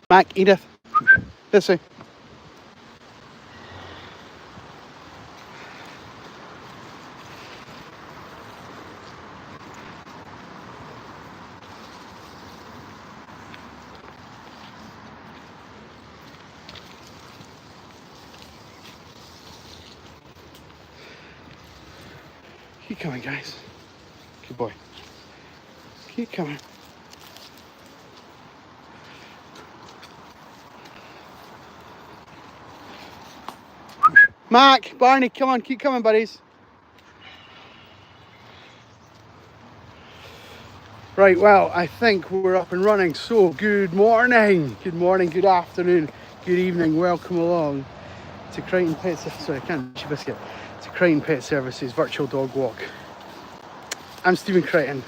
Mac, Edith, this way. Keep coming, guys. Good boy. Keep coming. Mac, Barney, come on, keep coming, buddies. Right, well, I think we're up and running. So, good morning, good afternoon, good evening. Welcome along to Crighton Pet Services. Sorry, I can't reach your biscuit. To Crighton Pet Services Virtual Dog Walk. I'm Stephen Crighton.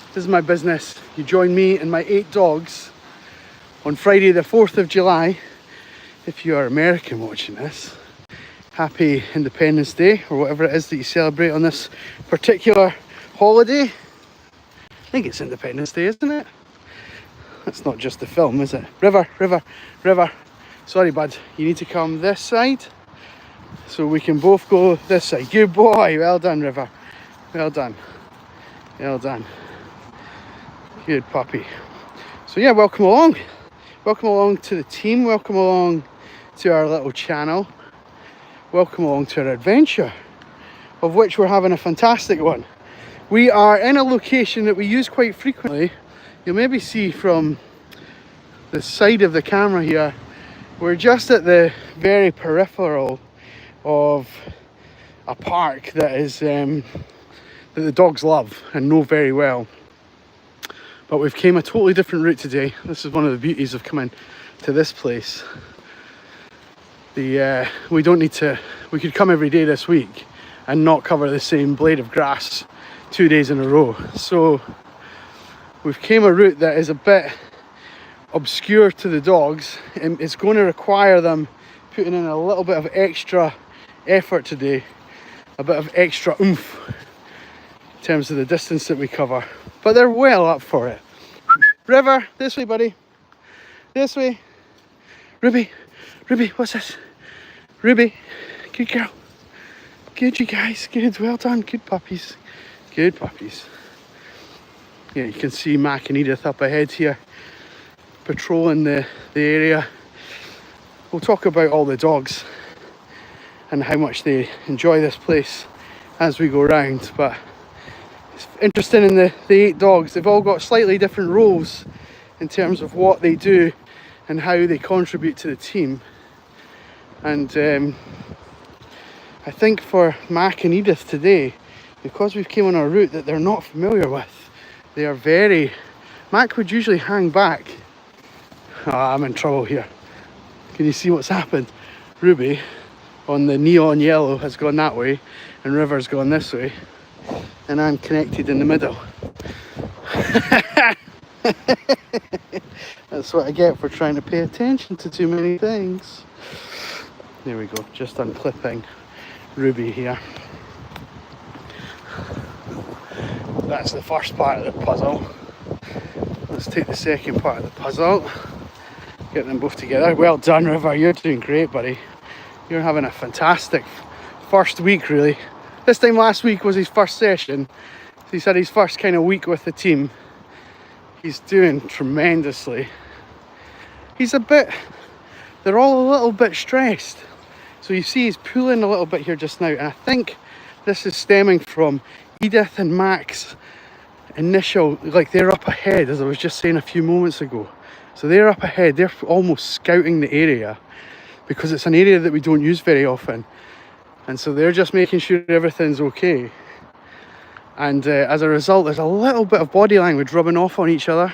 This is my business. You join me and my 8 dogs on Friday the 4th of July. If you are American watching this, happy Independence Day, or whatever it is that you celebrate on this particular holiday. I think it's Independence Day, isn't it? That's not just the film, is it? River, river, river. Sorry, bud. You need to come this side so we can both go this side. Good boy. Well done, River. Well done. Well done. Good puppy. So yeah, welcome along. Welcome along to the team. Welcome along to our little channel. Welcome along to our adventure, of which we're having a fantastic one. We are in a location that we use quite frequently. You'll maybe see from the side of the camera here, we're just at the very peripheral of a park that is that the dogs love and know very well. But we've came a totally different route today. This is one of the beauties of coming to this place. We don't need to, we could come every day this week and not cover the same blade of grass 2 days in a row. So we've came a route that is a bit obscure to the dogs, and it's going to require them putting in a little bit of extra effort today, a bit of extra oomph in terms of the distance that we cover, but they're well up for it. River, this way, buddy, this way. Ruby, Ruby, what's this? Ruby, good girl, good, you guys, good, well done, good puppies, good puppies. Yeah, you can see Mac and Edith up ahead here, patrolling the area. We'll talk about all the dogs and how much they enjoy this place as we go around, but it's interesting in the 8 dogs, they've all got slightly different roles in terms of what they do and how they contribute to the team. And I think for Mac and Edith today, because we've came on a route that they're not familiar with, they are very... Mac would usually hang back. Oh, I'm in trouble here. Can you see what's happened? Ruby, on the neon yellow, has gone that way, and River's gone this way, and I'm connected in the middle. That's what I get for trying to pay attention to too many things. There we go, just unclipping Ruby here. That's the first part of the puzzle. Let's take the second part of the puzzle. Get them both together. Well done, River, you're doing great, buddy. You're having a fantastic first week, really. This time last week was his first session. He's had his first kind of week with the team. He's doing tremendously. They're all a little bit stressed. So you see he's pulling a little bit here just now, and I think this is stemming from Edith and Mac's initial, like they're up ahead, as I was just saying a few moments ago. So they're up ahead, they're almost scouting the area because it's an area that we don't use very often. And so they're just making sure everything's okay. And as a result, there's a little bit of body language rubbing off on each other.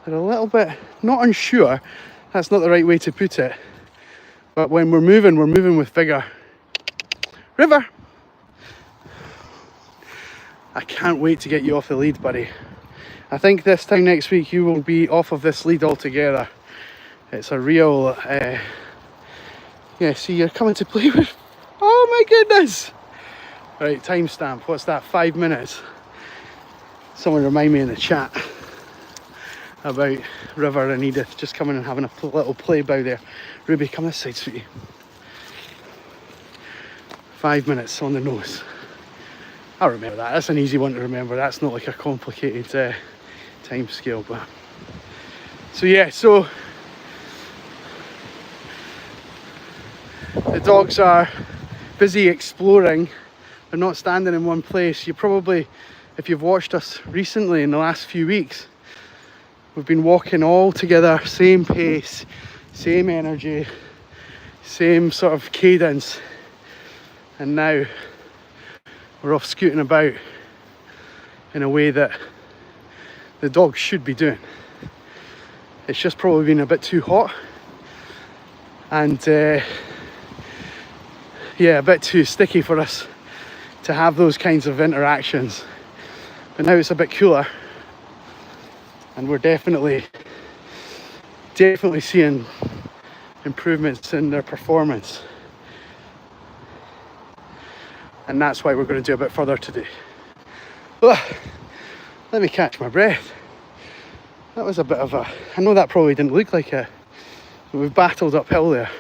They're a little bit, not unsure, that's not the right way to put it. But when we're moving with vigour. River! I can't wait to get you off the lead, buddy. I think this time next week you will be off of this lead altogether. It's a real, yeah, see, you're coming to play with. Oh my goodness! Right, timestamp, what's that, 5 minutes? Someone remind me in the chat. about River and Edith just coming and having a little play bow there. Ruby, come this side, sweetie. 5 minutes on the nose. I remember that. That's an easy one to remember. That's not like a complicated time scale. But so yeah, so the dogs are busy exploring. They're not standing in one place. You probably, if you've watched us recently in the last few weeks, we've been walking all together, same pace, same energy, same sort of cadence, and now we're off scooting about in a way that the dogs should be doing. It's just probably been a bit too hot and yeah, a bit too sticky for us to have those kinds of interactions. But now it's a bit cooler and we're definitely seeing improvements in their performance. And that's why we're going to do a bit further today. Ugh, let me catch my breath. That was a bit of a, I know that probably didn't look like it, but we've battled uphill there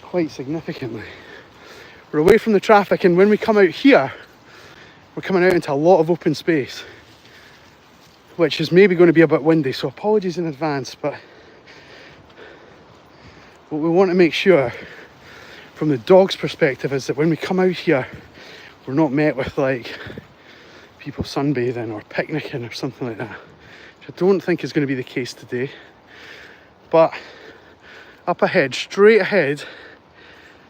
quite significantly. We're away from the traffic, and when we come out here, we're coming out into a lot of open space, which is maybe going to be a bit windy, so apologies in advance. But what we want to make sure from the dog's perspective is that when we come out here, we're not met with like people sunbathing or picnicking or something like that, which I don't think is going to be the case today. But up ahead, straight ahead,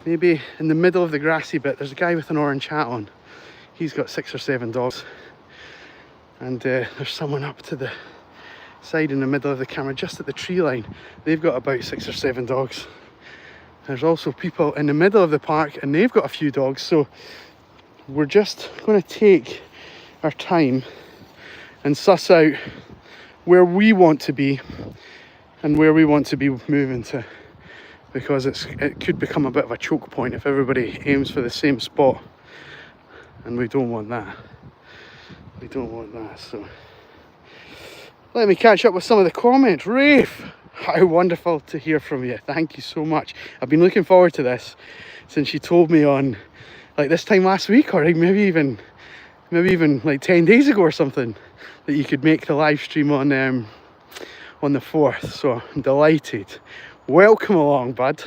maybe in the middle of the grassy bit, there's a guy with an orange hat on. He's got 6 or 7 dogs, and there's someone up to the side in the middle of the camera just at the tree line. They've got about 6 or 7 dogs. There's also people in the middle of the park and they've got a few dogs. So we're just going to take our time and suss out where we want to be and where we want to be moving to, because it could become a bit of a choke point if everybody aims for the same spot, and we don't want that. We don't want that. So let me catch up with some of the comments. Rafe, how wonderful to hear from you. Thank you so much. I've been looking forward to this since you told me on like this time last week, or maybe even like 10 days ago or something, that you could make the live stream on the 4th. So I'm delighted. Welcome along, bud.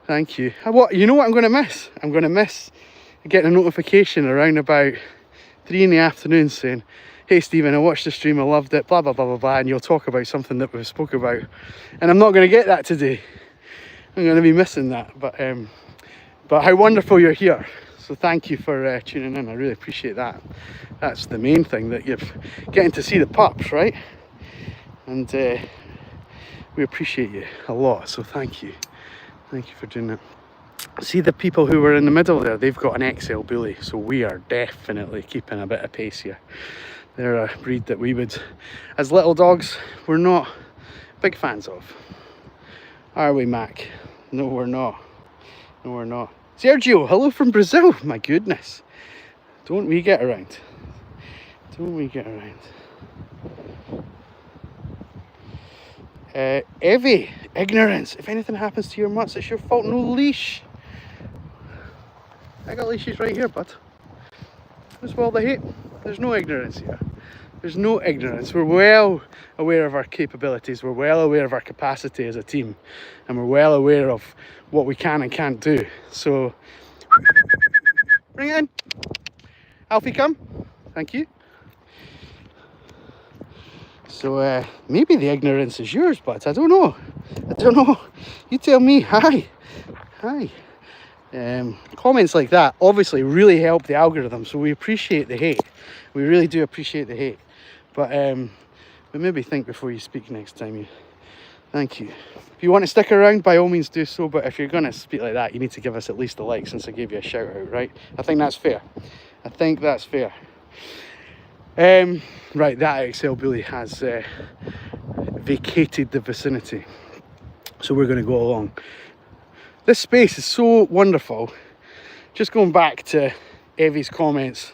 Thank you. You know what I'm going to miss? I'm going to miss getting a notification around about 3 in the afternoon saying, hey Stephen, I watched the stream, I loved it, blah blah blah blah blah, and you'll talk about something that we spoke about. And I'm not going to get that today. I'm going to be missing that. But how wonderful you're here. So thank you for tuning in. I really appreciate that. That's the main thing, that you're getting to see the pups, right? And we appreciate you a lot. So thank you. Thank you for doing that. See the people who were in the middle there, they've got an XL bully. So we are definitely keeping a bit of pace here. They're a breed that we would, as little dogs, we're not big fans of. Are we, Mac? No, we're not. No, we're not. Sergio, hello from Brazil. My goodness. Don't we get around? Don't we get around? Evie, ignorance. If anything happens to your mutts, it's your fault. No leash. I got leashes right here, bud. That's all the hate. There's no ignorance here. There's no ignorance. We're well aware of our capabilities. We're well aware of our capacity as a team. And we're well aware of what we can and can't do. So, bring it in. Alfie, come. Thank you. So, maybe the ignorance is yours, but I don't know. I don't know. You tell me. Hi. Hi. Comments like that obviously really help the algorithm, so we appreciate the hate. We really do appreciate the hate. But maybe think before you speak next time. Thank you. If you want to stick around, by all means do so, but if you're going to speak like that, you need to give us at least a like, since I gave you a shout out, right? I think that's fair. I think that's fair. Right, that XL bully has vacated the vicinity, so we're going to go along. This space is so wonderful. Just going back to Evie's comments,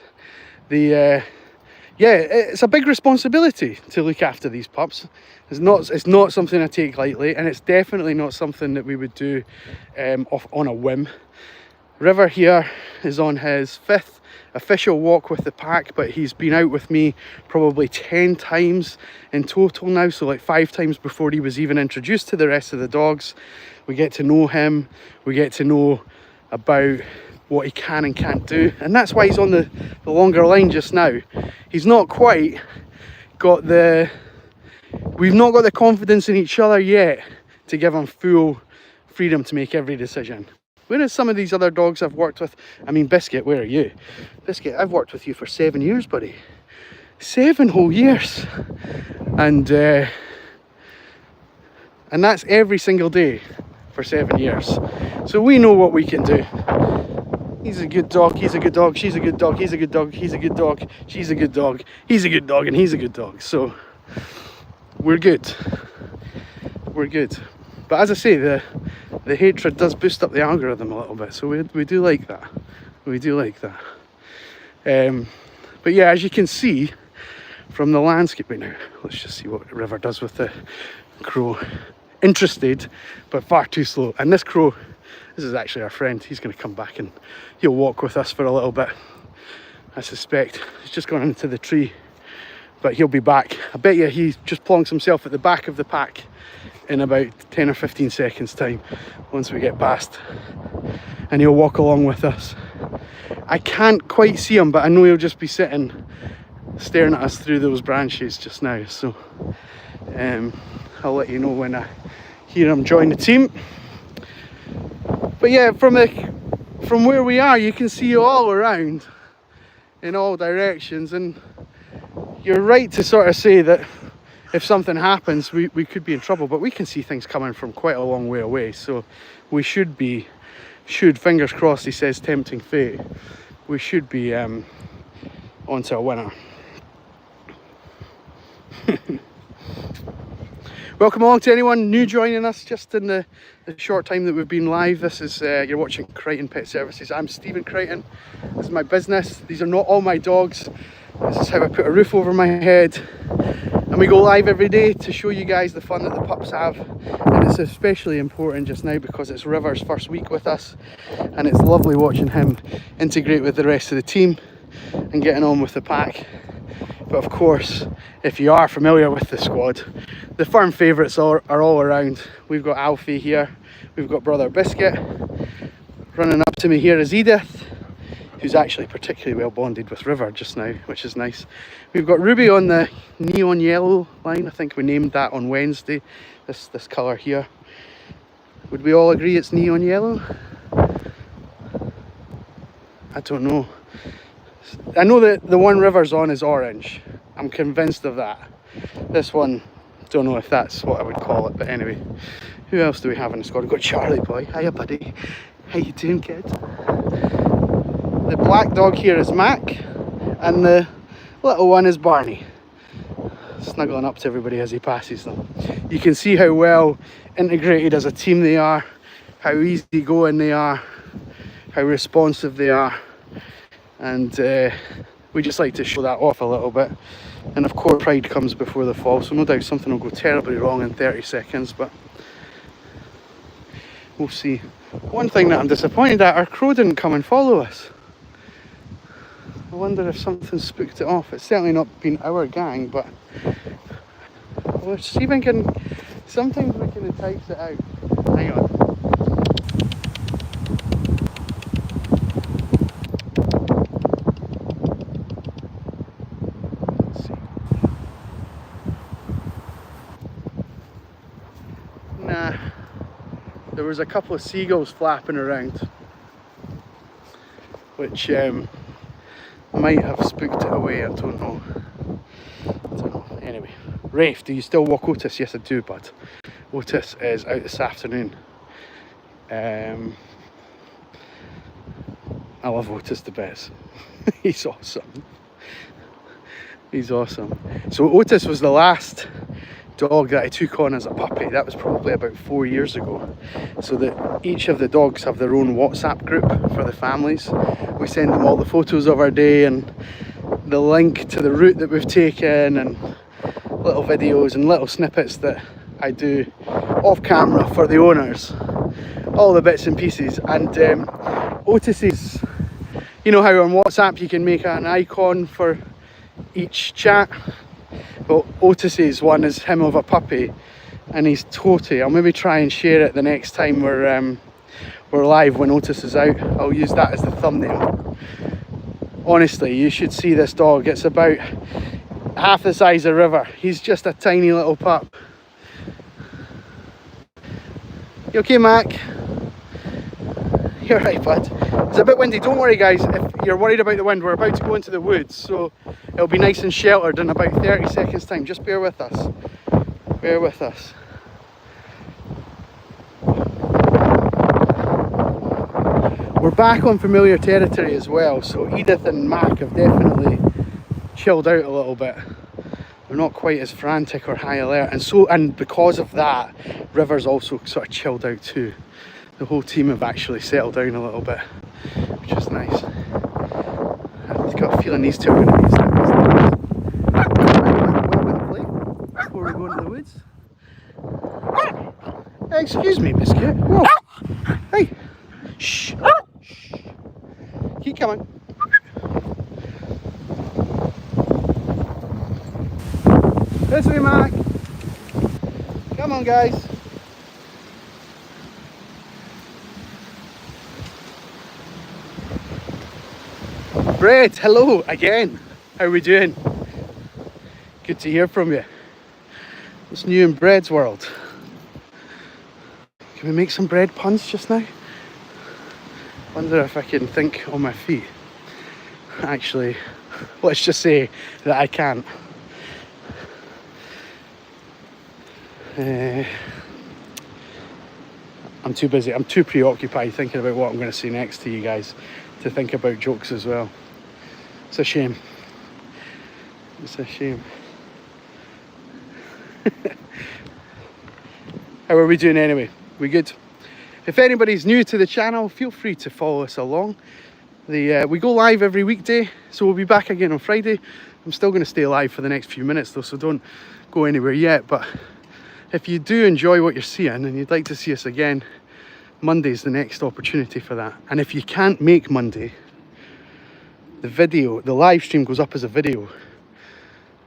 yeah, it's a big responsibility to look after these pups. It's not something I take lightly, and it's definitely not something that we would do on a whim. River here is on his 5th official walk with the pack, but he's been out with me probably 10 times in total now, so like 5 times before he was even introduced to the rest of the dogs. We get to know him, we get to know about what he can and can't do, and that's why he's on the longer line just now. He's not quite got we've not got the confidence in each other yet to give him full freedom to make every decision. Whereas some of these other dogs I've worked with, I mean, Biscuit, where are you? Biscuit, I've worked with you for 7 years, buddy. 7 whole years. And that's every single day for 7 years. So we know what we can do. He's a good dog, he's a good dog, she's a good dog, he's a good dog, he's a good dog, she's a good dog, he's a good dog, and he's a good dog. So we're good. We're good. But as I say, the hatred does boost up the algorithm a little bit, so we do like that. We do like that. But yeah, as you can see from the landscape right now, let's just see what River does with the crow. Interested, but far too slow. And this crow, this is actually our friend. He's going to come back and he'll walk with us for a little bit, I suspect. He's just gone into the tree, but he'll be back. I bet you he just plonks himself at the back of the pack in about 10 or 15 seconds time once we get past, and he'll walk along with us. I can't quite see him, but I know he'll just be sitting staring at us through those branches just now, so I'll let you know when I hear him join the team. But yeah, from where we are, you can see all around in all directions, and you're right to sort of say that if something happens, we could be in trouble, but we can see things coming from quite a long way away, so we should, fingers crossed, he says tempting fate, we should be onto a winner. Welcome along to anyone new joining us just in the short time that we've been live. This is, you're watching Crighton Pet Services. I'm Stephen Crighton. This is my business. These are not all my dogs. This is how I put a roof over my head. And we go live every day to show you guys the fun that the pups have. And it's especially important just now because it's River's first week with us. And it's lovely watching him integrate with the rest of the team and getting on with the pack. But of course, if you are familiar with the squad, the firm favourites are all around. We've got Alfie here, we've got brother Biscuit. Running up to me here is Edith, who's actually particularly well bonded with River just now, which is nice. We've got Ruby on the neon yellow line. I think we named that on Wednesday, this colour here. Would we all agree it's neon yellow? I don't know. I know that the one River's on is orange. I'm convinced of that. This one, don't know if that's what I would call it, but anyway. Who else do we have in the squad? We've got Charlie boy. Hiya buddy. How you doing, kid? The black dog here is Mac, and the little one is Barney. Snuggling up to everybody as he passes them. You can see how well integrated as a team they are, how easygoing they are, how responsive they are. And we just like to show that off a little bit. And of course pride comes before the fall, so no doubt something will go terribly wrong in 30 seconds, but we'll see. One thing that I'm disappointed at, our crow didn't come and follow us. I wonder if something spooked it off. It's certainly not been our gang, but we'll see if we can, sometimes we can entice it out. Hang on. There was a couple of seagulls flapping around, which might have spooked it away. I don't know. Anyway, Rafe, do you still walk Otis? Yes, I do, bud. Otis is out this afternoon. I love Otis the best. He's awesome. He's awesome. So Otis was the last dog that I took on as a puppy. That was probably about 4 years ago. So that each of the dogs have their own WhatsApp group for the families. We send them all the photos of our day and the link to the route that we've taken, and little videos and little snippets that I do off camera for the owners, all the bits and pieces. And Otis's, you know how on WhatsApp you can make an icon for each chat? Well, Otis's one is him of a puppy, and he's Toti. I'll maybe try and share it the next time we're live when Otis is out. I'll use that as the thumbnail. Honestly, you should see this dog. It's about half the size of River. He's just a tiny little pup. You okay, Mac? You're right, bud. It's a bit windy. Don't worry, guys. If you're worried about the wind, we're about to go into the woods, so it'll be nice and sheltered in about 30 seconds time. Just bear with us. Bear with us. We're back on familiar territory as well, so Edith and Mac have definitely chilled out a little bit. They're not quite as frantic or high alert, and because of that, River's also sort of chilled out too. The whole team have actually settled down a little bit, which is nice. I've got a feeling these two are going to be before we go into the woods. Excuse me, Biscuit. Whoa. Hey. Shh. Shh. Keep coming. This way, Mac. Come on, guys. Brett, hello again. How are we doing? Good to hear from you. What's new in Bread's world? Can we make some bread puns just now? Wonder if I can think on my feet. Actually, let's just say that I can't. I'm too busy. I'm too preoccupied thinking about what I'm going to say next to you guys to think about jokes as well. It's a shame. It's a shame. How are we doing anyway? We good? If anybody's new to the channel, feel free to follow us along. We go live every weekday, so we'll be back again on Friday. I'm still going to stay live for the next few minutes though, so don't go anywhere yet. But if you do enjoy what you're seeing and you'd like to see us again, Monday's the next opportunity for that. And if you can't make Monday, the live stream goes up as a video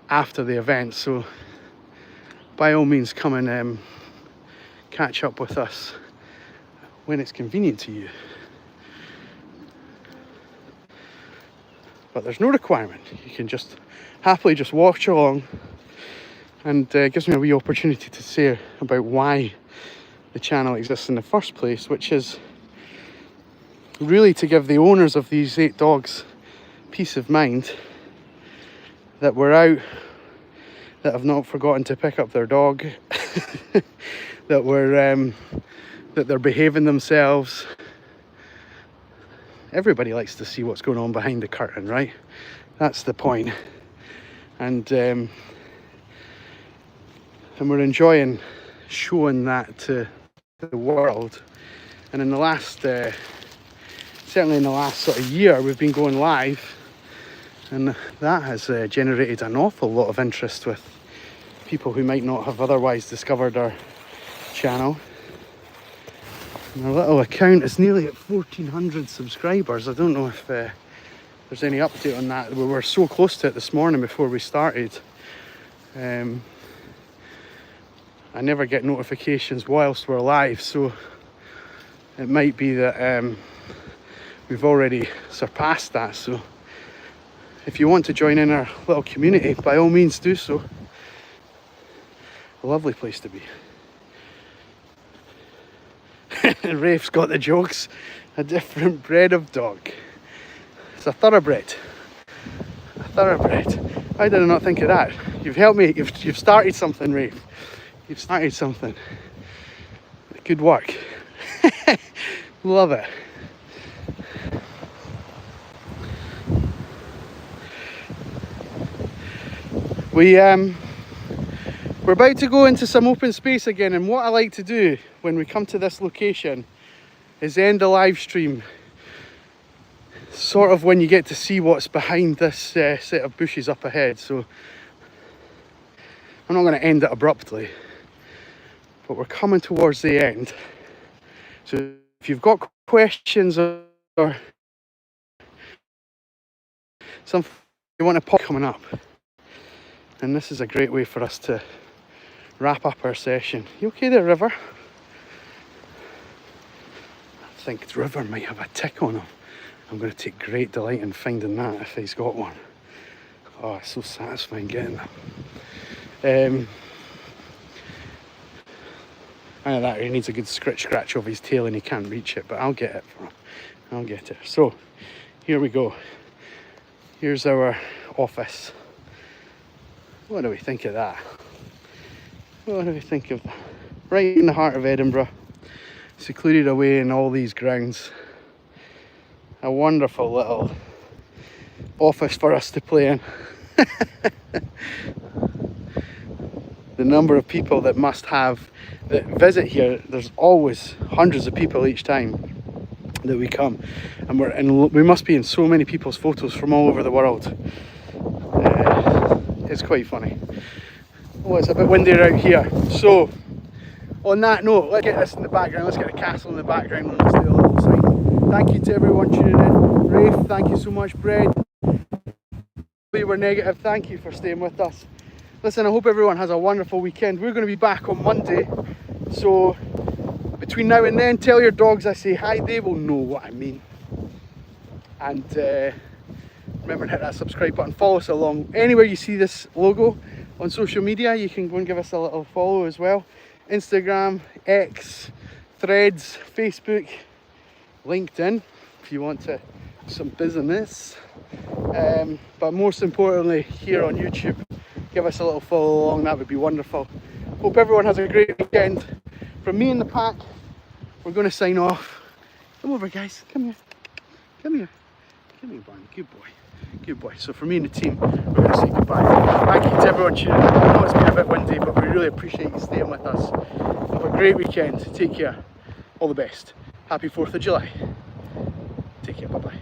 after the event, so by all means come and catch up with us when it's convenient to you. But there's no requirement. You can just happily just watch along, and it gives me a wee opportunity to say about why the channel exists in the first place, which is really to give the owners of these 8 dogs peace of mind that we're out, that have not forgotten to pick up their dog, that they're behaving themselves. Everybody likes to see what's going on behind the curtain, right? That's the point. And we're enjoying showing that to the world. And in the last, certainly in the last sort of year, we've been going live, and that has generated an awful lot of interest with people who might not have otherwise discovered our channel. And our little account is nearly at 1,400 subscribers. I don't know if there's any update on that. We were so close to it this morning before we started. I never get notifications whilst we're live, so it might be that we've already surpassed that. So if you want to join in our little community, by all means do so. A lovely place to be. Rafe's got the jokes. A different breed of dog. It's a thoroughbred. A thoroughbred. Why did I not think of that? You've helped me. You've started something, Rafe. You've started something. Good work. Love it. We're about to go into some open space again, and what I like to do when we come to this location is end the live stream sort of when you get to see what's behind this set of bushes up ahead. So I'm not going to end it abruptly, but we're coming towards the end. So if you've got questions or something you want to pop coming up, and this is a great way for us to wrap up our session. You okay there, River? I think the River might have a tick on him. I'm going to take great delight in finding that if he's got one. Oh, it's so satisfying getting them. Either that or he needs a good scratch of his tail and he can't reach it, but I'll get it for him. I'll get it. So, here we go. Here's our office. What do we think of that? What do we think of that? Right in the heart of Edinburgh, secluded away in all these grounds. A wonderful little office for us to play in. The number of people that visit here, there's always hundreds of people each time that we come, and we must be in so many people's photos from all over the world. It's quite funny. Oh, it's a bit windy out here. So on that note, let's get this in the background. Let's get a castle in the background and let's do a little sign. Thank you to everyone tuning in. Rafe, thank you so much. Bread, we were negative, thank you for staying with us. Listen, I hope everyone has a wonderful weekend. We're going to be back on Monday, so between now and then, tell your dogs I say hi. They will know what I mean. And remember to hit that subscribe button. Follow us along anywhere you see this logo on social media. You can go and give us a little follow as well. Instagram, X, Threads, Facebook, LinkedIn if you want to some business. But most importantly, here on YouTube, give us a little follow along. That would be wonderful. Hope everyone has a great weekend. From me and the pack, we're going to sign off. Come over, guys. Come here. Come here. Come here, Barney. Good boy. Good boy. So for me and the team, we're going to say goodbye. Thank you to everyone tuning in. I know it's been a bit windy, but we really appreciate you staying with us. Have a great weekend. Take care. All the best. Happy 4th of July. Take care. Bye-bye.